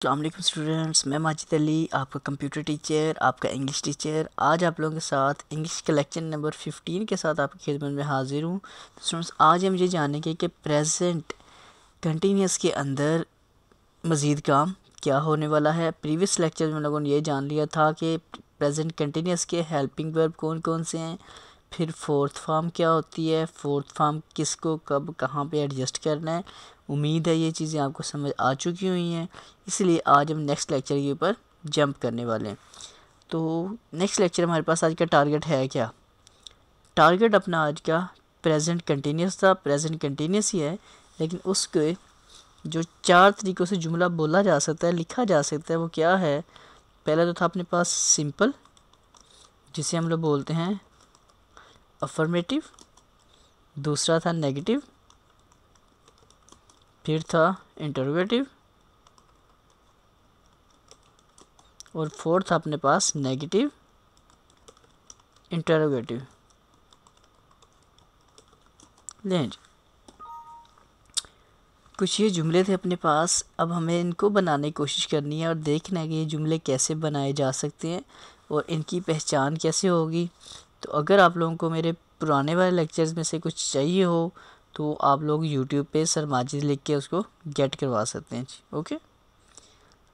अस्सलाम वालेकुम स्टूडेंट्स, मैं माजिद अली, आपका कंप्यूटर टीचर, आपका इंग्लिश टीचर। आज आप लोगों के साथ इंग्लिश का लेक्चर नंबर 15 के साथ आपकी खिदमत में हाजिर हूँ। तो स्टूडेंट्स, आज हम ये जानेंगे कि प्रेजेंट कंटिन्यूस के अंदर मज़ीद काम क्या होने वाला है। प्रीवियस लेक्चर में हम लोगों ने ये जान लिया था कि प्रेजेंट कंटिन्यूस के हेल्पिंग वर्ब कौन कौन से हैं, फिर फोर्थ फॉर्म क्या होती है, फोर्थ फॉर्म किसको कब कहाँ पे एडजस्ट करना है। उम्मीद है ये चीज़ें आपको समझ आ चुकी हुई हैं, इसलिए आज हम नेक्स्ट लेक्चर के ऊपर जंप करने वाले हैं। तो नेक्स्ट लेक्चर हमारे पास आज का टारगेट है क्या? टारगेट अपना आज का प्रेजेंट कंटिन्यूस था, प्रेजेंट कंटिन्यूस ही है, लेकिन उसके जो 4 तरीक़ों से जुमला बोला जा सकता है, लिखा जा सकता है, वो क्या है। पहला तो था अपने पास सिंपल, जिसे हम लोग बोलते हैं अफर्मेटिव। दूसरा था नेगेटिव, फिर था इंटरोगेटिव, और फोर्थ था अपने पास नेगेटिव इंटरोगेटिव। लें, कुछ ये जुमले थे अपने पास। अब हमें इनको बनाने की कोशिश करनी है और देखना है कि ये जुमले कैसे बनाए जा सकते हैं और इनकी पहचान कैसे होगी। तो अगर आप लोगों को मेरे पुराने वाले लेक्चर्स में से कुछ चाहिए हो तो आप लोग यूट्यूब पे सर माजिद लिख के उसको गेट करवा सकते हैं जी। ओके,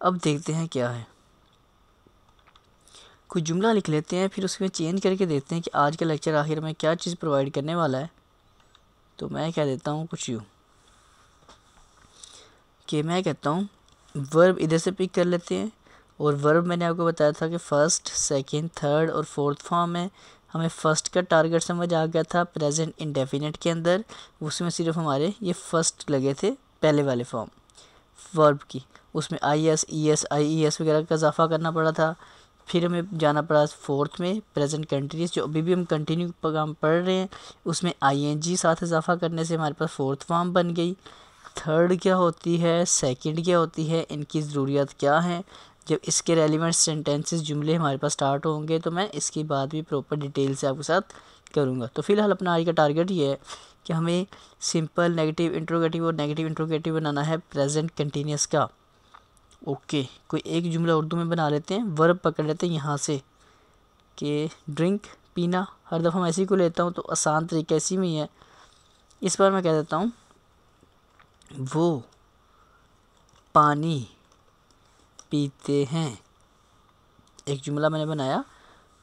अब देखते हैं क्या है। कुछ जुमला लिख लेते हैं, फिर उसमें चेंज करके देखते हैं कि आज का लेक्चर आखिर में क्या चीज़ प्रोवाइड करने वाला है। तो मैं कह देता हूँ कुछ यूँ कि मैं कहता हूँ वर्ब इधर से पिक कर लेते हैं, और वर्ब मैंने आपको बताया था कि फर्स्ट, सेकंड, थर्ड और फोर्थ फॉर्म है। हमें फ़र्स्ट का टारगेट समझ आ गया था प्रेजेंट इंडेफिनिट के अंदर, उसमें सिर्फ हमारे ये फर्स्ट लगे थे पहले वाले फॉर्म वर्ब की। उसमें I S, E S, I E S वगैरह का इजाफा करना पड़ा था। फिर हमें जाना पड़ा फोर्थ में प्रेजेंट कंटिन्यूस, जो अभी भी हम कंटिन्यू काम पढ़ रहे हैं, उसमें आई एन जी साथ इजाफा करने से हमारे पास फोर्थ फॉर्म बन गई। थर्ड क्या होती है, सेकंड क्या होती है, इनकी ज़रूरियात क्या है। जब इसके रेलिवेंट सेंटेंसेस जुमले हमारे पास स्टार्ट होंगे तो मैं इसकी बात भी प्रॉपर डिटेल से आपके साथ करूँगा। तो फ़िलहाल अपना आज का टारगेट ये है कि हमें सिंपल, नेगेटिव इंट्रोगेटिव और नेगेटिव इंट्रोगेटिव बनाना है प्रेजेंट कंटिन्यूस का। ओके, कोई एक जुमला उर्दू में बना लेते हैं। वर्ब पकड़ लेते हैं यहाँ से कि ड्रिंक, पीना। हर दफ़ा मैं इसी को लेता हूँ तो आसान तरीका इसी में ही है। इस बार मैं कह देता हूँ वो पानी पीते हैं। एक जुमला मैंने बनाया,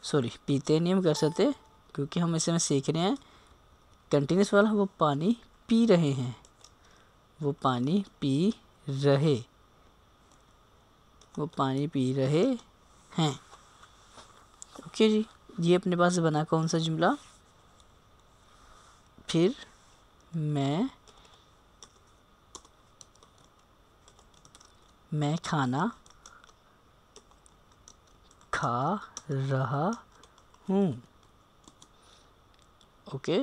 सॉरी पीते नहीं हम कर सकते क्योंकि हम इसे में सीख रहे हैं कंटिन्यूस वाला। वो पानी पी रहे हैं, वो पानी पी रहे, वो पानी पी रहे हैं। ओके जी, ये अपने पास बना कौन सा जुमला। फिर मैं खाना खा रहा हूँ। ओके,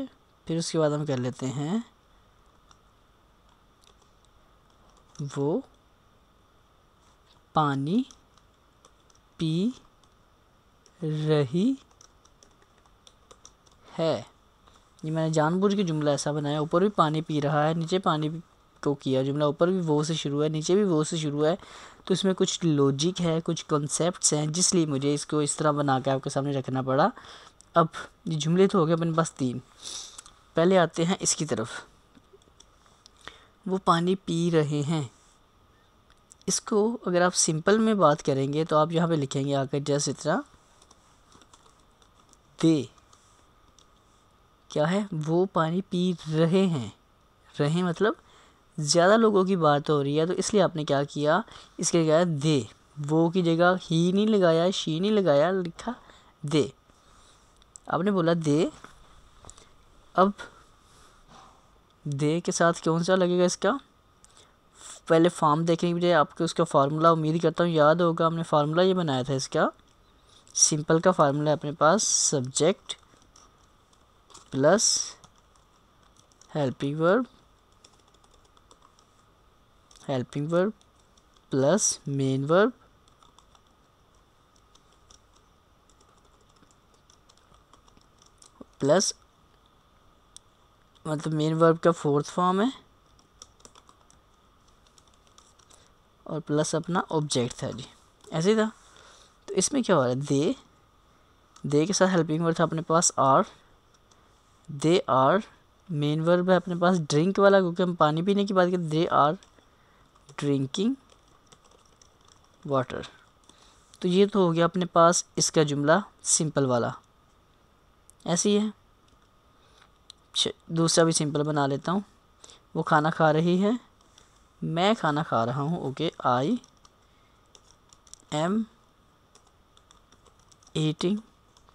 फिर उसके बाद हम कर लेते हैं वो पानी पी रही है। ये मैंने जानबूझ के जुमला ऐसा बनाया, ऊपर भी पानी पी रहा है, नीचे पानी को किया जुमला, ऊपर भी वो से शुरू है, नीचे भी वो से शुरू है। तो इसमें कुछ लॉजिक है, कुछ कॉन्सेप्ट्स हैं, जिसलिए मुझे इसको इस तरह बना के आपके सामने रखना पड़ा। अब ये जुमले तो हो गए अपने पास 3। पहले आते हैं इसकी तरफ, वो पानी पी रहे हैं। इसको अगर आप सिंपल में बात करेंगे तो आप यहाँ पे लिखेंगे आकर जैसे इस तरह, दे क्या है, वो पानी पी रहे हैं। रहे मतलब ज़्यादा लोगों की बात हो रही है, तो इसलिए आपने क्या किया, इसके लगाया दे। वो की जगह ही नहीं लगाया, शी नहीं लगाया, लिखा दे। आपने बोला दे। अब दे के साथ कौन सा लगेगा इसका, पहले फॉर्म देखने की बजाय आपको उसका फार्मूला, उम्मीद करता हूँ याद होगा, हमने फार्मूला ये बनाया था इसका। सिंपल का फार्मूला है अपने पास subject plus helping verb plus main verb plus, मतलब मेन वर्ब का फोर्थ फॉर्म है और प्लस अपना ऑब्जेक्ट था जी, ऐसे ही था। तो इसमें क्या हो रहा है, दे के साथ हेल्पिंग वर्ब था अपने पास are, they are, main verb है अपने पास ड्रिंक वाला, क्योंकि हम पानी पीने की बात करें, दे आर ड्रिंकिंग वाटर। तो ये तो हो गया अपने पास इसका जुमला सिंपल वाला, ऐसे ही है। दूसरा भी सिंपल बना लेता हूँ। वो खाना खा रही है, मैं खाना खा रहा हूँ, okay, I am eating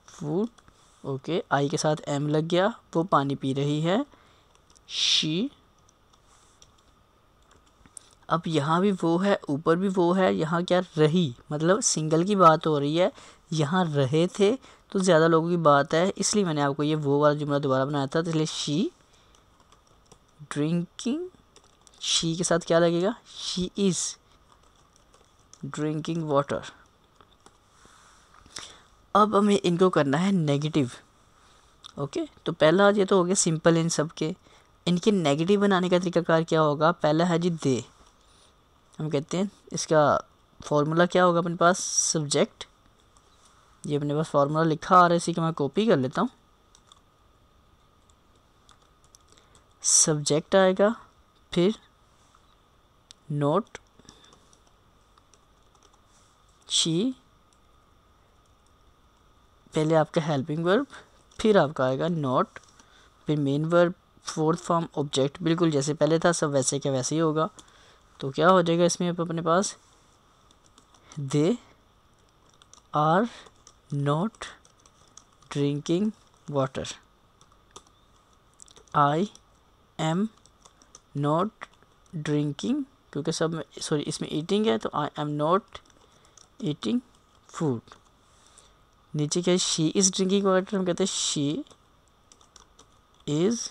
food, okay, I के साथ एम लग गया। वो पानी पी रही है, शी। अब यहाँ भी वो है, ऊपर भी वो है, यहाँ क्या रही, मतलब सिंगल की बात हो रही है, यहाँ रहे थे तो ज़्यादा लोगों की बात है, इसलिए मैंने आपको ये वो वाला जुमला दोबारा बनाया था। तो इसलिए शी ड्रिंकिंग, शी के साथ क्या लगेगा, शी इज़ ड्रिंकिंग वाटर। अब हमें इनको करना है नेगेटिव, ओके। तो पहला ये तो हो गया सिंपल इन सब के। इनके नेगेटिव बनाने का तरीकाकार क्या होगा, पहला है जी दे, हम कहते हैं इसका फॉर्मूला क्या होगा अपने पास, सब्जेक्ट, ये अपने पास फॉर्मूला लिखा आ रहा है, इसी का मैं कॉपी कर लेता हूँ। सब्जेक्ट आएगा, फिर नोट, शी, पहले आपका हेल्पिंग वर्ब, फिर आपका आएगा नोट, फिर main verb, fourth form object, बिल्कुल जैसे पहले था सब वैसे क्या वैसे ही होगा। तो क्या हो जाएगा इसमें अब अपने पास, they are not drinking water, I am not drinking, क्योंकि सब सॉरी इसमें ईटिंग है, तो I am not eating food. नीचे क्या है, शी इज़ ड्रिंकिंग वाटर, हम कहते हैं she is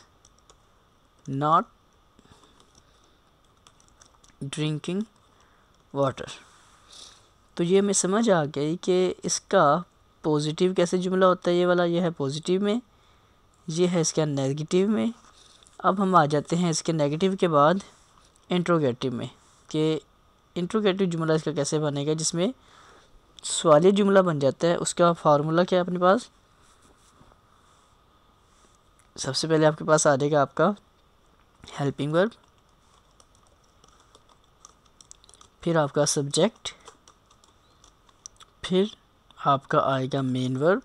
not drinking water. तो ये हमें समझ आ गई कि इसका पॉजिटिव कैसे जुमला होता है, ये वाला, ये है पॉजिटिव में, ये है इसका नेगेटिव में। अब हम आ जाते हैं इसके नेगेटिव के बाद इंट्रोगेटिव में, कि इंट्रोगेटिव जुमला इसका कैसे बनेगा, जिसमें सवालिया जुमला बन जाता है। उसका फार्मूला क्या है अपने पास, सबसे पहले आपके पास आ जाएगा आपका हेल्पिंग वर्ब, फिर आपका सब्जेक्ट, फिर आपका आएगा मेन वर्ब,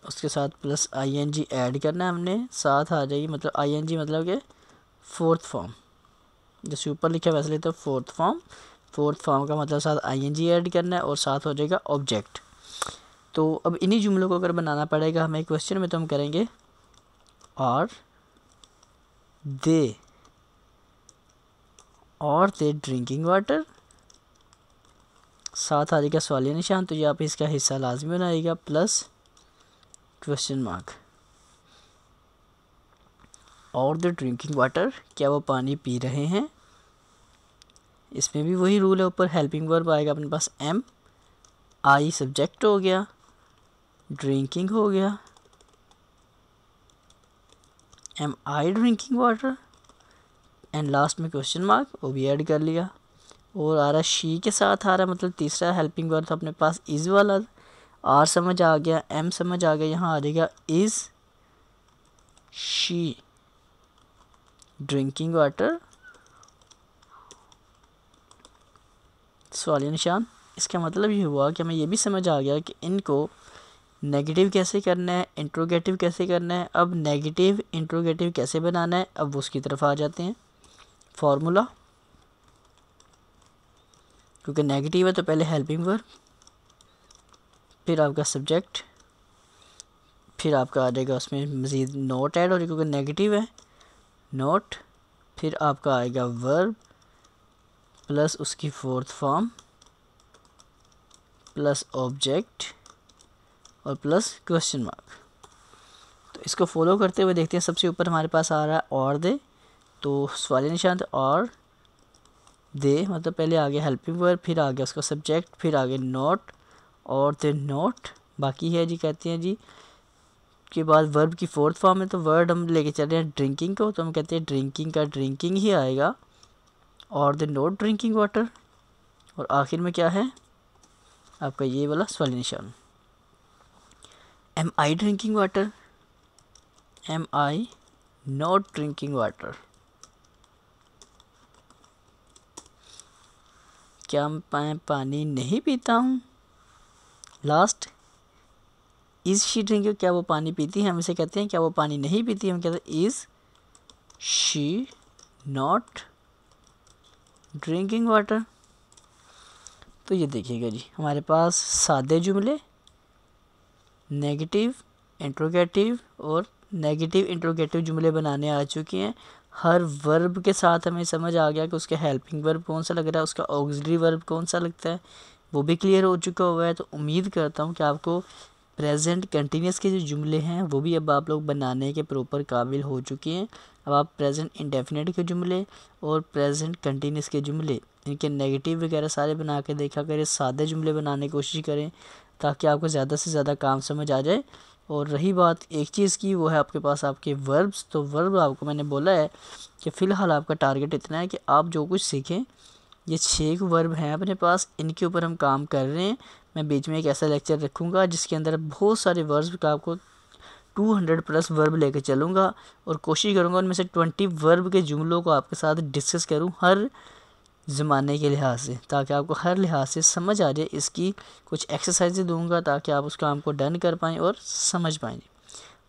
उसके साथ प्लस आईएनजी ऐड करना है हमने, साथ आ जाएगी, मतलब आईएनजी मतलब कि फोर्थ फॉर्म, जैसे ऊपर लिखा है वैसे लेते हैं फोर्थ फॉर्म। फोर्थ फॉर्म का मतलब साथ आईएनजी ऐड करना है और साथ हो जाएगा ऑब्जेक्ट। तो अब इन्हीं जुमलों को अगर बनाना पड़ेगा हमें क्वेश्चन में, तो हम करेंगे और दे ड्रिंकिंग वाटर, साथ आ जाएगा सवालिया निशान, तो ये आप इसका हिस्सा लाजमी बनाएगा, प्लस क्वेश्चन मार्क। और द ड्रिंकिंग वाटर, क्या वो पानी पी रहे हैं, इसमें भी वही रूल है, ऊपर हेल्पिंग वर्ब आएगा अपने पास एम, आई सब्जेक्ट हो गया, ड्रिंकिंग हो गया, am I drinking water, and last में क्वेश्चन मार्क, वो भी ऐड कर लिया। और आ रहा शी के साथ आ रहा, मतलब तीसरा हेल्पिंग वर्ब था अपने पास इज़ वाला, आर समझ आ गया, एम समझ आ गया, यहाँ आ जाएगा इज़ शी ड्रिंकिंग वाटर, सवालिया निशान। इसका मतलब ये हुआ कि हमें ये भी समझ आ गया कि इनको नेगेटिव कैसे करना है, इंट्रोगेटिव कैसे करना है। अब नेगेटिव इंट्रोगेटिव कैसे बनाना है, अब उसकी तरफ आ जाते हैं। फार्मूला, क्योंकि नेगेटिव है तो पहले हेल्पिंग वर्ब, फिर आपका सब्जेक्ट, फिर आपका आ जाएगा उसमें मज़ीद नोट ऐड हो रही क्योंकि नेगेटिव है, नोट, फिर आपका आएगा वर्ब प्लस उसकी फोर्थ फॉर्म प्लस ऑब्जेक्ट और प्लस क्वेश्चन मार्क। तो इसको फॉलो करते हुए देखते हैं। सबसे ऊपर हमारे पास आ रहा है और दे, तो सवालिया निशान और दे, मतलब पहले आ गया हेल्पिंग वर्ब, फिर आ गया उसका सब्जेक्ट, फिर आ गया नोट और दे नोट। बाकी है जी, कहते हैं जी के बाद वर्ब की फोर्थ फॉर्म है, तो वर्ड हम लेके चल रहे हैं ड्रिंकिंग को, तो हम कहते हैं ड्रिंकिंग का ड्रिंकिंग ही आएगा, और द नॉट ड्रिंकिंग वाटर। और आखिर में क्या है आपका ये वाला सवाल निशान, am I drinking water, am I not drinking water. क्या मैं पानी नहीं पीता हूँ। लास्ट, इज़ शी ड्रिंकिंग, क्या वो पानी पीती है, हम इसे कहते हैं क्या वो पानी नहीं पीती, हम कहते हैं is she not drinking water. तो ये देखिएगा जी, हमारे पास सादे जुमले, नेगेटिव, इंट्रोगेटिव और नेगेटिव इंट्रोगेटिव जुमले बनाने आ चुके हैं। हर वर्ब के साथ हमें समझ आ गया कि उसका हेल्पिंग वर्ब कौन सा लग रहा है, उसका ऑक्सिलरी वर्ब कौन सा लगता है, वो भी क्लियर हो चुका हुआ है। तो उम्मीद करता हूँ कि आपको प्रेजेंट कंटिन्यूस के जो जुमले हैं वो भी अब आप लोग बनाने के प्रॉपर काबिल हो चुके हैं। अब आप प्रेजेंट इंडेफिनिट के जुमले और प्रेजेंट कंटिन्यूस के जुमले, इनके नेगेटिव वगैरह सारे बना के देखा करें, सादे जुमले बनाने की कोशिश करें ताकि आपको ज़्यादा से ज़्यादा काम समझ आ जाए। और रही बात एक चीज़ की, वो है आपके पास आपके वर्ब्स। तो वर्ब आपको मैंने बोला है कि फ़िलहाल आपका टारगेट इतना है कि आप जो कुछ सीखें, ये 6 वर्ब हैं अपने पास, इनके ऊपर हम काम कर रहे हैं। मैं बीच में एक ऐसा लेक्चर रखूँगा जिसके अंदर बहुत सारे वर्ब्स का आपको 200+ वर्ब लेकर चलूँगा और कोशिश करूँगा उनमें से 20 वर्ब के जुमलों को आपके साथ डिस्कस करूँ हर ज़माने के लिहाज से, ताकि आपको हर लिहाज से समझ आ जाए। इसकी कुछ एक्सरसाइजें दूंगा ताकि आप उस काम को डन कर पाएँ और समझ पाएँ।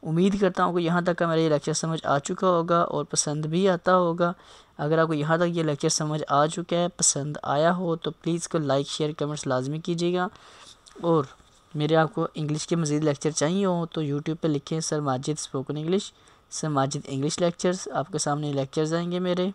उम्मीद करता हूँ कि यहाँ तक का मेरा ये लेक्चर समझ आ चुका होगा और पसंद भी आता होगा। अगर आपको यहाँ तक ये लेक्चर समझ आ चुका है, पसंद आया हो, तो प्लीज़ को लाइक शेयर कमेंट्स लाजमी कीजिएगा। और मेरे आपको इंग्लिश के मज़ीद लेक्चर चाहिए हो तो यूट्यूब पे लिखें sir Majid spoken English, sir Majid English lectures, आपके सामने लेक्चर्स आएंगे मेरे।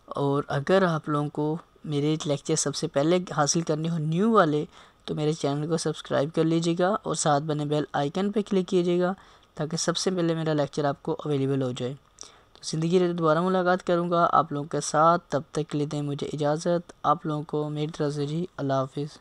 और अगर आप लोगों को मेरे लेक्चर सबसे पहले हासिल करने हो न्यू वाले, तो मेरे चैनल को सब्सक्राइब कर लीजिएगा और साथ बने बेल आइकन पे क्लिक कीजिएगा ताकि सबसे पहले मेरा लेक्चर आपको अवेलेबल हो जाए। तो ज़िंदगी में दोबारा मुलाकात करूँगा आप लोगों के साथ, तब तक के लिए दें मुझे इजाज़त। आप लोगों को मेरी तरफ से जी अल्लाह हाफिज़।